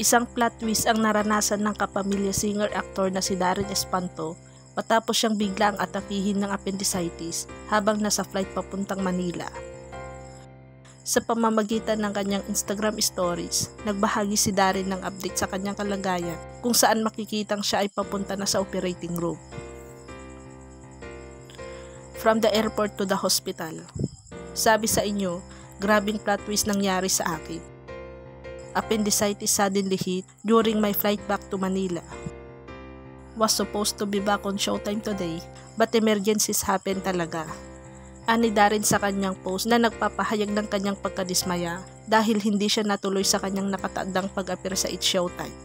Isang plot twist ang naranasan ng kapamilya singer-aktor na si Darren Espanto matapos siyang biglang atakihin ng appendicitis habang nasa flight papuntang Manila. Sa pamamagitan ng kanyang Instagram stories, nagbahagi si Darren ng update sa kanyang kalagayan kung saan makikitang siya ay papunta na sa operating room. From the airport to the hospital. Sabi sa inyo, grabing plot twist nangyari sa akin. Appendicitis suddenly hit during my flight back to Manila. Was supposed to be back on Showtime today, but emergencies happen talaga. Ani Darren sa kanyang post na nagpapahayag ng kanyang pagkadismaya dahil hindi siya natuloy sa kanyang nakataandang pag-appear sa It's Showtime.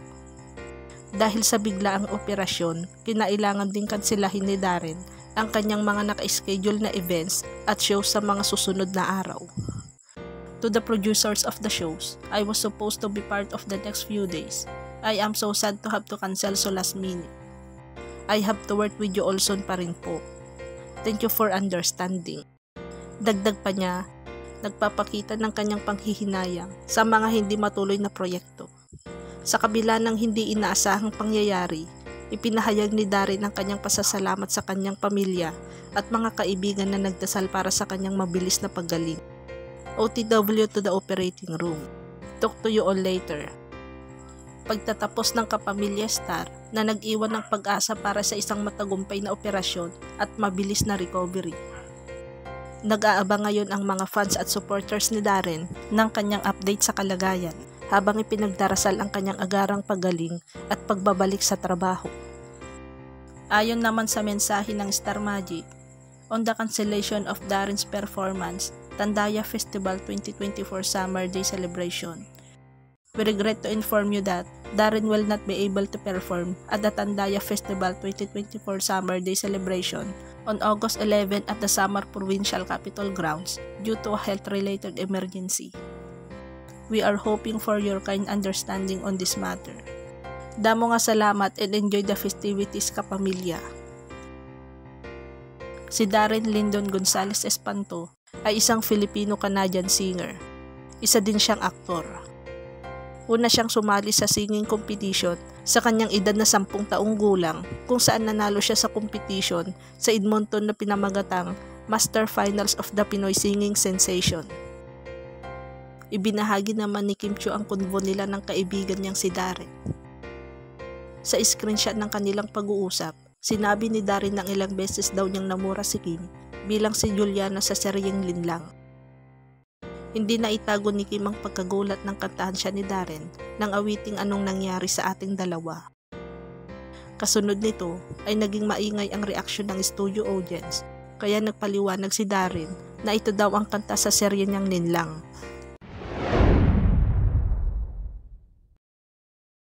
Dahil sa biglaang operasyon, kinailangan din kansilahin ni Darren ang kanyang mga naka-schedule na events at shows sa mga susunod na araw. To the producers of the shows, I was supposed to be part of the next few days. I am so sad to have to cancel so last minute. I have to work with you all soon pa rin po. Thank you for understanding. Dagdag pa niya, nagpapakita ng kanyang panghihinayang sa mga hindi matuloy na proyekto. Sa kabila ng hindi inaasahang pangyayari, ipinahayag ni Darren ang kanyang pasasalamat sa kanyang pamilya at mga kaibigan na nagdasal para sa kanyang mabilis na paggaling. OTW to the operating room. Talk to you all later. Pagtatapos ng kapamilya star na nag-iwan ng pag-asa para sa isang matagumpay na operasyon at mabilis na recovery. Nag-aabang ngayon ang mga fans at supporters ni Darren ng kanyang update sa kalagayan habang ipinagdarasal ang kanyang agarang paggaling at pagbabalik sa trabaho. Ayon naman sa mensahe ng Star Magic, on the cancellation of Darren's performance, Tandaya Festival 2024 Summer Day Celebration. We regret to inform you that Darren will not be able to perform at the Tandaya Festival 2024 Summer Day Celebration on August 11 at the Samar Provincial Capitol Grounds due to a health-related emergency. We are hoping for your kind understanding on this matter. Damo nga salamat and enjoy the festivities kapamilya. Si Darren Lyndon Gonzalez Espanto ay isang Filipino-Canadian singer. Isa din siyang aktor. Una siyang sumali sa singing competition sa kanyang edad na 10 taong gulang kung saan nanalo siya sa competition sa Edmonton na pinamagatang Master Finals of the Pinoy Singing Sensation. Ibinahagi naman ni Kim Chiu ang convo nila ng kaibigan niyang si Darren. Sa screenshot ng kanilang pag-uusap, sinabi ni Darren ng ilang beses daw niyang namura si Kim bilang si Juliana sa seryeng Linlang. Hindi na itago ni Kim ang pagkagulat ng kantahan siya ni Darren ng awiting Anong Nangyari sa Ating Dalawa. Kasunod nito ay naging maingay ang reaksyon ng studio audience kaya nagpaliwanag si Darren na ito daw ang kanta sa serye niyang Linlang.